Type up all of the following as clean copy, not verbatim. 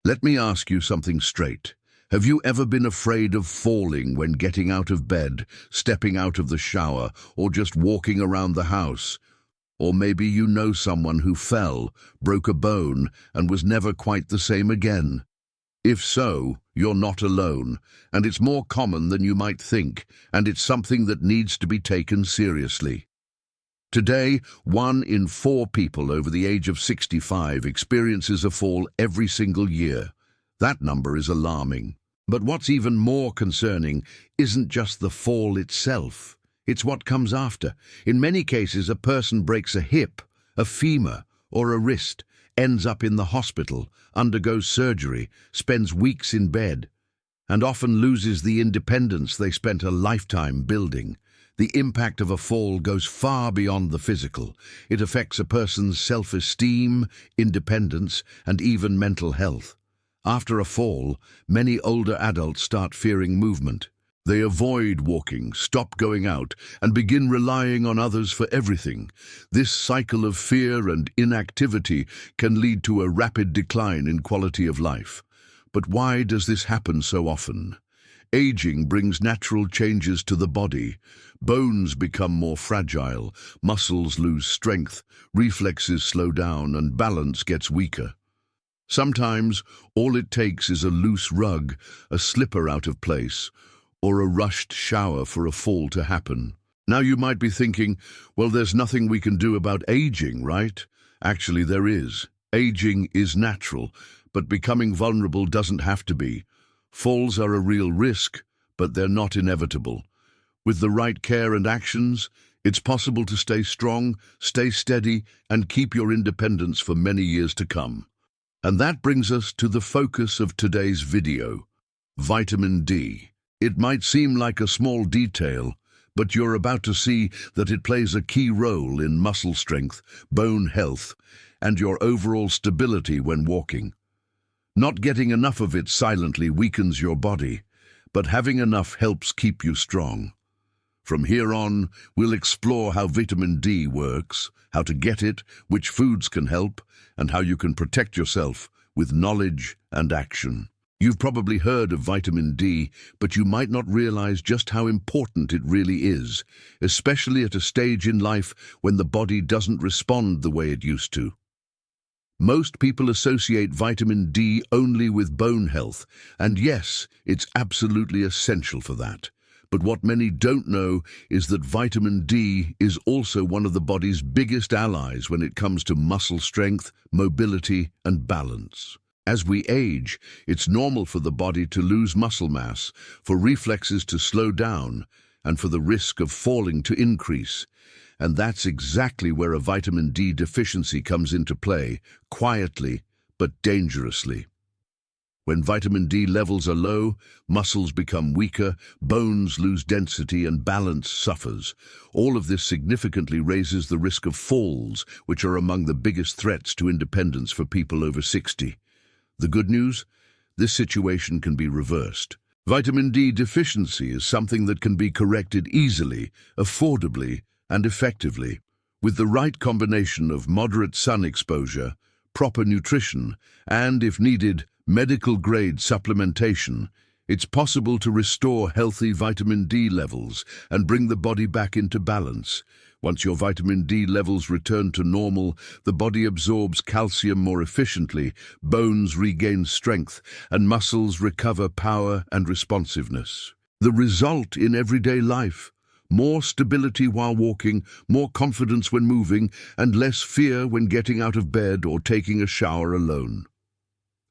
Let me ask you something straight. Have you ever been afraid of falling when getting out of bed, stepping out of the shower, or just walking around the house? Or maybe you know someone who fell, broke a bone, and was never quite the same again. If so, you're not alone, and it's more common than you might think, and it's something that needs to be taken seriously. Today, 1 in 4 people over the age of 65 experiences a fall every single year. That number is alarming. But what's even more concerning isn't just the fall itself. It's what comes after. In many cases, a person breaks a hip, a femur, or a wrist, ends up in the hospital, undergoes surgery, spends weeks in bed, and often loses the independence they spent a lifetime building. The impact of a fall goes far beyond the physical. It affects a person's self-esteem, independence, and even mental health. After a fall, many older adults start fearing movement. They avoid walking, stop going out, and begin relying on others for everything. This cycle of fear and inactivity can lead to a rapid decline in quality of life. But why does this happen so often? Aging brings natural changes to the body. Bones become more fragile, muscles lose strength, reflexes slow down, and balance gets weaker. Sometimes, all it takes is a loose rug, a slipper out of place, or a rushed shower for a fall to happen. Now you might be thinking, well, there's nothing we can do about aging, right? Actually, there is. Aging is natural, but becoming vulnerable doesn't have to be. Falls are a real risk, but they're not inevitable. With the right care and actions, it's possible to stay strong, stay steady, and keep your independence for many years to come. And that brings us to the focus of today's video: vitamin D. It might seem like a small detail, but you're about to see that it plays a key role in muscle strength, bone health, and your overall stability when walking. Not getting enough of it silently weakens your body, but having enough helps keep you strong. From here on, we'll explore how vitamin D works, how to get it, which foods can help, and how you can protect yourself with knowledge and action. You've probably heard of vitamin D, but you might not realize just how important it really is, especially at a stage in life when the body doesn't respond the way it used to. Most people associate vitamin D only with bone health, and yes, it's absolutely essential for that. But what many don't know is that vitamin D is also one of the body's biggest allies when it comes to muscle strength, mobility, and balance. As we age, it's normal for the body to lose muscle mass, for reflexes to slow down, and for the risk of falling to increase. And that's exactly where a vitamin D deficiency comes into play, quietly but dangerously. When vitamin D levels are low, muscles become weaker, bones lose density, and balance suffers. All of this significantly raises the risk of falls, which are among the biggest threats to independence for people over 60. The good news? This situation can be reversed. Vitamin D deficiency is something that can be corrected easily, affordably, and effectively. With the right combination of moderate sun exposure, proper nutrition, and, if needed, medical-grade supplementation, it's possible to restore healthy vitamin D levels and bring the body back into balance. Once your vitamin D levels return to normal, the body absorbs calcium more efficiently, bones regain strength, and muscles recover power and responsiveness. The result in everyday life: more stability while walking, more confidence when moving, and less fear when getting out of bed or taking a shower alone.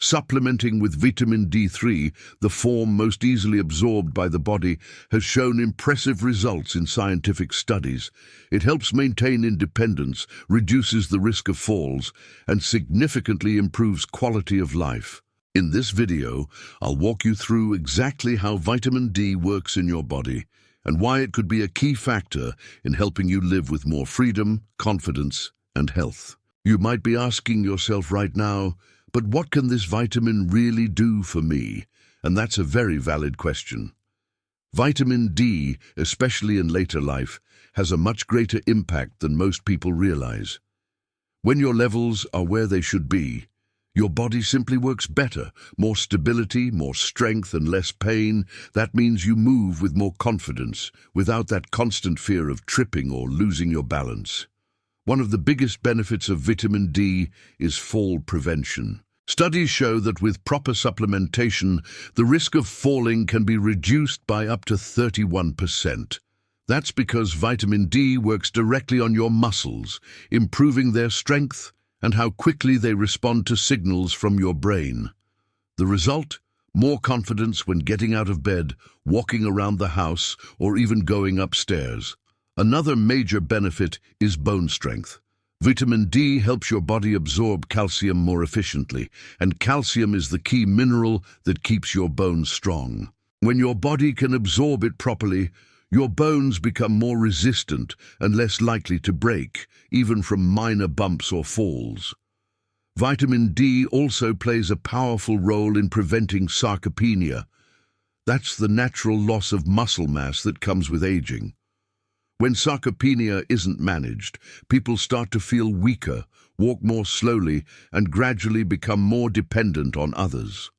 Supplementing with vitamin D3, the form most easily absorbed by the body, has shown impressive results in scientific studies. It helps maintain independence, reduces the risk of falls, and significantly improves quality of life. In this video, I'll walk you through exactly how vitamin D works in your body and why it could be a key factor in helping you live with more freedom, confidence, and health. You might be asking yourself right now, but what can this vitamin really do for me? And that's a very valid question. Vitamin D, especially in later life, has a much greater impact than most people realize. When your levels are where they should be, Your body simply works better, more stability, more strength and less pain. That means you move with more confidence, without that constant fear of tripping or losing your balance. One of the biggest benefits of vitamin D is fall prevention. Studies show that with proper supplementation, the risk of falling can be reduced by up to 31%. That's because vitamin D works directly on your muscles, improving their strength and how quickly they respond to signals from your brain. The result? More confidence when getting out of bed, walking around the house, or even going upstairs. Another major benefit is bone strength. Vitamin D helps your body absorb calcium more efficiently, and calcium is the key mineral that keeps your bones strong. When your body can absorb it properly, your bones become more resistant and less likely to break, even from minor bumps or falls. Vitamin D also plays a powerful role in preventing sarcopenia. That's the natural loss of muscle mass that comes with aging. When sarcopenia isn't managed, people start to feel weaker, walk more slowly, and gradually become more dependent on others.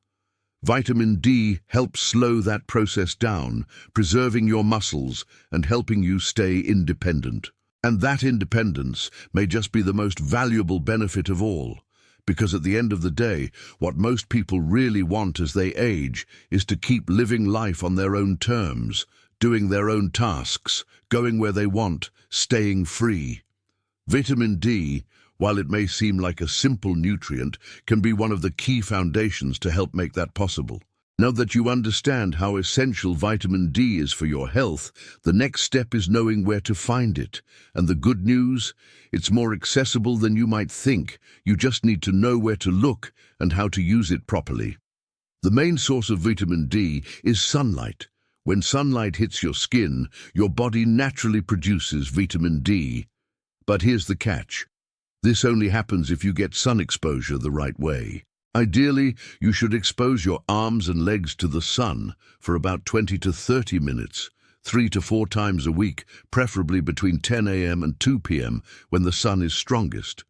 Vitamin D helps slow that process down, preserving your muscles and helping you stay independent. And that independence may just be the most valuable benefit of all, because at the end of the day, what most people really want as they age is to keep living life on their own terms, doing their own tasks, going where they want, staying free. Vitamin D, while it may seem like a simple nutrient, can be one of the key foundations to help make that possible. Now that you understand how essential vitamin D is for your health, the next step is knowing where to find it. And the good news? It's more accessible than you might think. You just need to know where to look and how to use it properly. The main source of vitamin D is sunlight. When sunlight hits your skin, your body naturally produces vitamin D. But here's the catch. This only happens if you get sun exposure the right way. Ideally, you should expose your arms and legs to the sun for about 20 to 30 minutes, 3 to 4 times a week, preferably between 10 a.m. and 2 p.m. when the sun is strongest.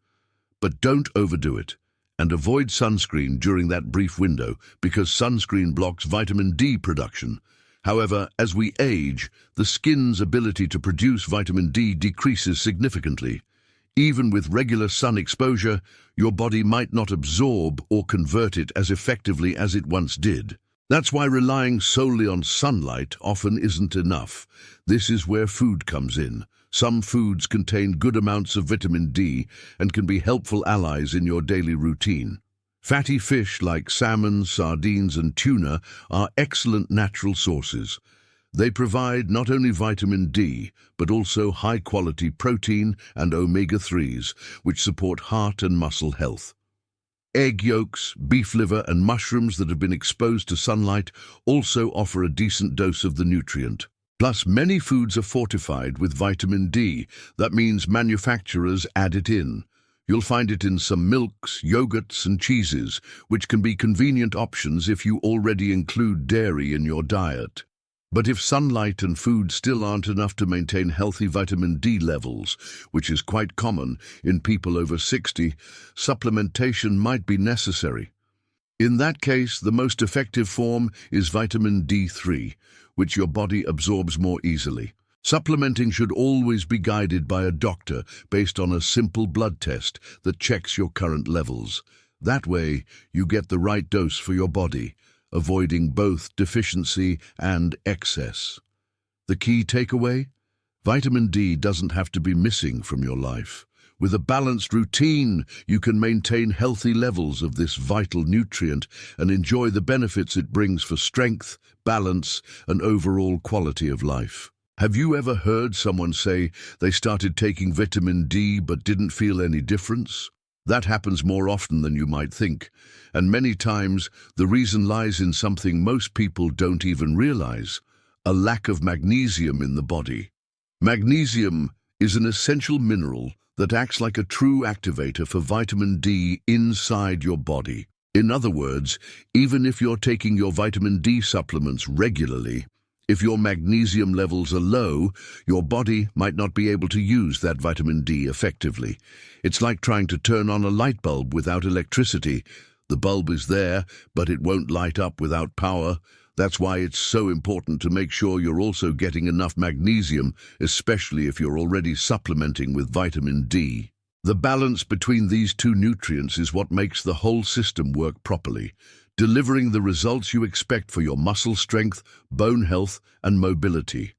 But don't overdo it, and avoid sunscreen during that brief window because sunscreen blocks vitamin D production. However, as we age, the skin's ability to produce vitamin D decreases significantly. Even with regular sun exposure, your body might not absorb or convert it as effectively as it once did. That's why relying solely on sunlight often isn't enough. This is where food comes in. Some foods contain good amounts of vitamin D and can be helpful allies in your daily routine. Fatty fish like salmon, sardines, and tuna are excellent natural sources. They provide not only vitamin D, but also high-quality protein and omega-3s, which support heart and muscle health. Egg yolks, beef liver, and mushrooms that have been exposed to sunlight also offer a decent dose of the nutrient. Plus, many foods are fortified with vitamin D. That means manufacturers add it in. You'll find it in some milks, yogurts, and cheeses, which can be convenient options if you already include dairy in your diet. But if sunlight and food still aren't enough to maintain healthy vitamin D levels, which is quite common in people over 60, supplementation might be necessary. In that case, the most effective form is vitamin D3, which your body absorbs more easily. Supplementing should always be guided by a doctor based on a simple blood test that checks your current levels. That way, you get the right dose for your body, avoiding both deficiency and excess. The key takeaway? Vitamin D doesn't have to be missing from your life. With a balanced routine, you can maintain healthy levels of this vital nutrient and enjoy the benefits it brings for strength, balance, and overall quality of life. Have you ever heard someone say they started taking vitamin D but didn't feel any difference? That happens more often than you might think, and many times the reason lies in something most people don't even realize: a lack of magnesium in the body. Magnesium is an essential mineral that acts like a true activator for vitamin D inside your body. In other words, even if you're taking your vitamin D supplements regularly, if your magnesium levels are low, your body might not be able to use that vitamin D effectively. It's like trying to turn on a light bulb without electricity. The bulb is there, but it won't light up without power. That's why it's so important to make sure you're also getting enough magnesium, especially if you're already supplementing with vitamin D. The balance between these two nutrients is what makes the whole system work properly, delivering the results you expect for your muscle strength, bone health, and mobility.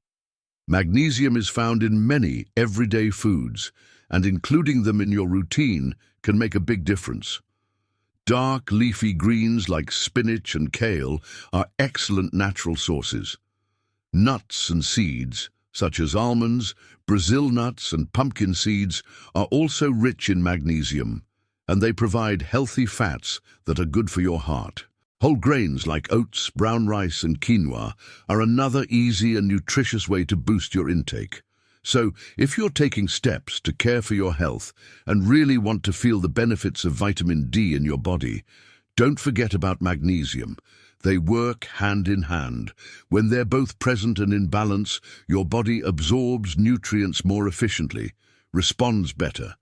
Magnesium is found in many everyday foods, and including them in your routine can make a big difference. Dark leafy greens like spinach and kale are excellent natural sources. Nuts and seeds, such as almonds, Brazil nuts and pumpkin seeds, are also rich in magnesium, and they provide healthy fats that are good for your heart. Whole grains like oats, brown rice and quinoa are another easy and nutritious way to boost your intake. So, if you're taking steps to care for your health and really want to feel the benefits of vitamin D in your body, don't forget about magnesium. They work hand in hand. When they're both present and in balance, your body absorbs nutrients more efficiently, responds better,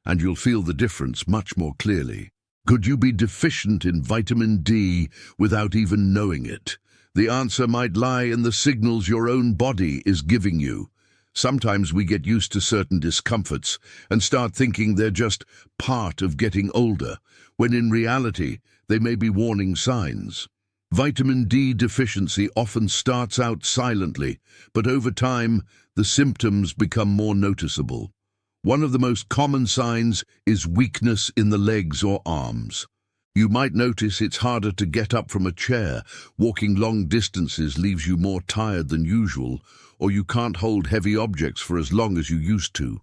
and you'll feel the difference much more clearly. Could you be deficient in vitamin D without even knowing it? The answer might lie in the signals your own body is giving you. Sometimes we get used to certain discomforts and start thinking they're just part of getting older, when in reality they may be warning signs. Vitamin D deficiency often starts out silently, but over time the symptoms become more noticeable. One of the most common signs is weakness in the legs or arms. You might notice it's harder to get up from a chair, walking long distances leaves you more tired than usual, or you can't hold heavy objects for as long as you used to.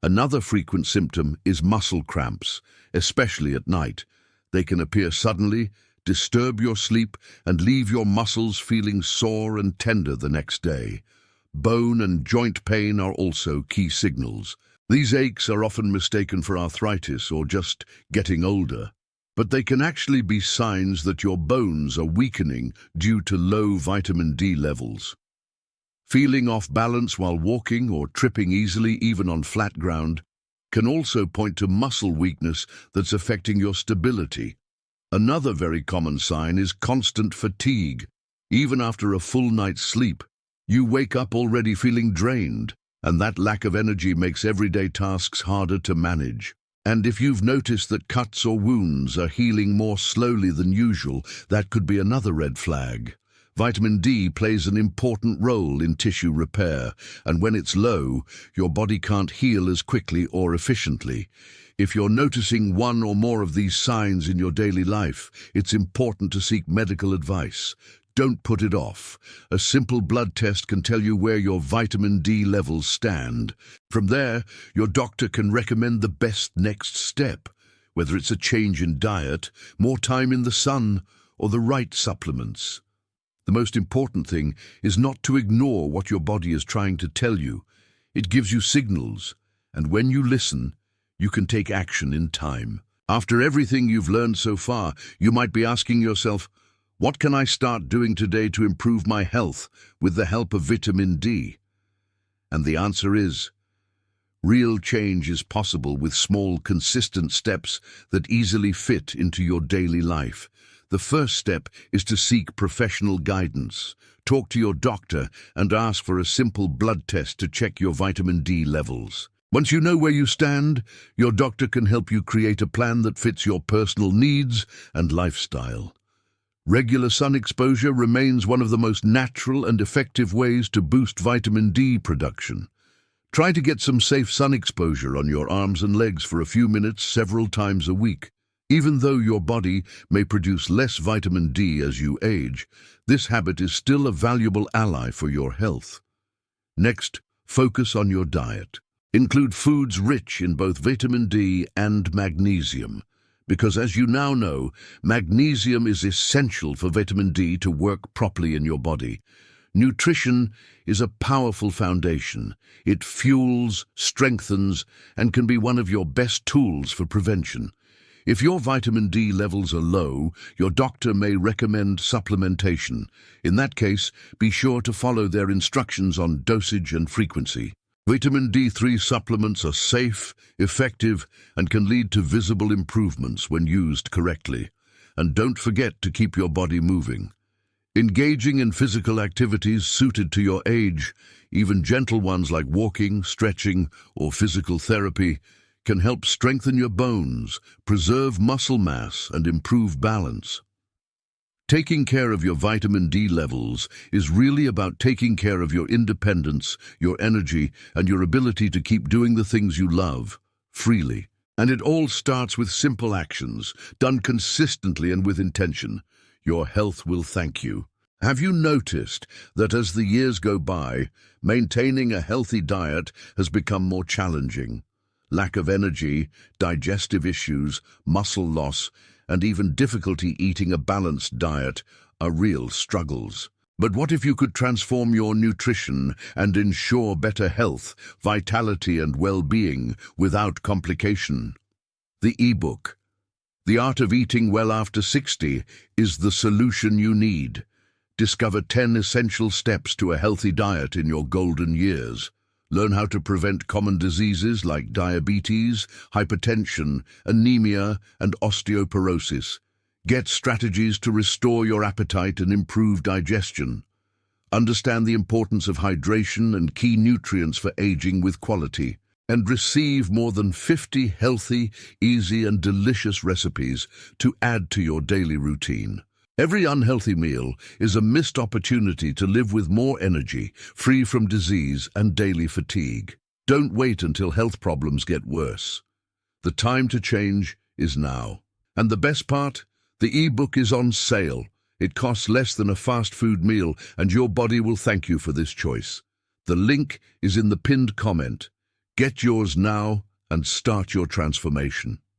Another frequent symptom is muscle cramps, especially at night. They can appear suddenly, disturb your sleep, and leave your muscles feeling sore and tender the next day. Bone and joint pain are also key signals. These aches are often mistaken for arthritis or just getting older, but they can actually be signs that your bones are weakening due to low vitamin D levels. Feeling off balance while walking or tripping easily even on flat ground can also point to muscle weakness that's affecting your stability. Another very common sign is constant fatigue. Even after a full night's sleep, you wake up already feeling drained, and that lack of energy makes everyday tasks harder to manage. And if you've noticed that cuts or wounds are healing more slowly than usual, that could be another red flag. Vitamin D plays an important role in tissue repair, and when it's low, your body can't heal as quickly or efficiently. If you're noticing one or more of these signs in your daily life, it's important to seek medical advice. Don't put it off. A simple blood test can tell you where your vitamin D levels stand. From there, your doctor can recommend the best next step, whether it's a change in diet, more time in the sun, or the right supplements. The most important thing is not to ignore what your body is trying to tell you. It gives you signals, and when you listen, you can take action in time. After everything you've learned so far, you might be asking yourself, what can I start doing today to improve my health with the help of vitamin D? And the answer is, real change is possible with small, consistent steps that easily fit into your daily life. The first step is to seek professional guidance. Talk to your doctor and ask for a simple blood test to check your vitamin D levels. Once you know where you stand, your doctor can help you create a plan that fits your personal needs and lifestyle. Regular sun exposure remains one of the most natural and effective ways to boost vitamin D production. Try to get some safe sun exposure on your arms and legs for a few minutes several times a week. Even though your body may produce less vitamin D as you age, this habit is still a valuable ally for your health. Next, focus on your diet. Include foods rich in both vitamin D and magnesium, because as you now know, magnesium is essential for vitamin D to work properly in your body. Nutrition is a powerful foundation. It fuels, strengthens, and can be one of your best tools for prevention. If your vitamin D levels are low, your doctor may recommend supplementation. In that case, be sure to follow their instructions on dosage and frequency. Vitamin D3 supplements are safe, effective, and can lead to visible improvements when used correctly. And don't forget to keep your body moving. Engaging in physical activities suited to your age, even gentle ones like walking, stretching, or physical therapy, can help strengthen your bones, preserve muscle mass, and improve balance. Taking care of your vitamin D levels is really about taking care of your independence, your energy, and your ability to keep doing the things you love, freely. And it all starts with simple actions, done consistently and with intention. Your health will thank you. Have you noticed that as the years go by, maintaining a healthy diet has become more challenging? Lack of energy, digestive issues, muscle loss, and even difficulty eating a balanced diet are real struggles. But what if you could transform your nutrition and ensure better health, vitality, and well-being without complication? The ebook, The Art of Eating Well After 60, is the solution you need. Discover 10 essential steps to a healthy diet in your golden years. Learn how to prevent common diseases like diabetes, hypertension, anemia, and osteoporosis. Get strategies to restore your appetite and improve digestion. Understand the importance of hydration and key nutrients for aging with quality. And receive more than 50 healthy, easy, and delicious recipes to add to your daily routine. Every unhealthy meal is a missed opportunity to live with more energy, free from disease and daily fatigue. Don't wait until health problems get worse. The time to change is now. And the best part? The ebook is on sale. It costs less than a fast food meal, and your body will thank you for this choice. The link is in the pinned comment. Get yours now and start your transformation.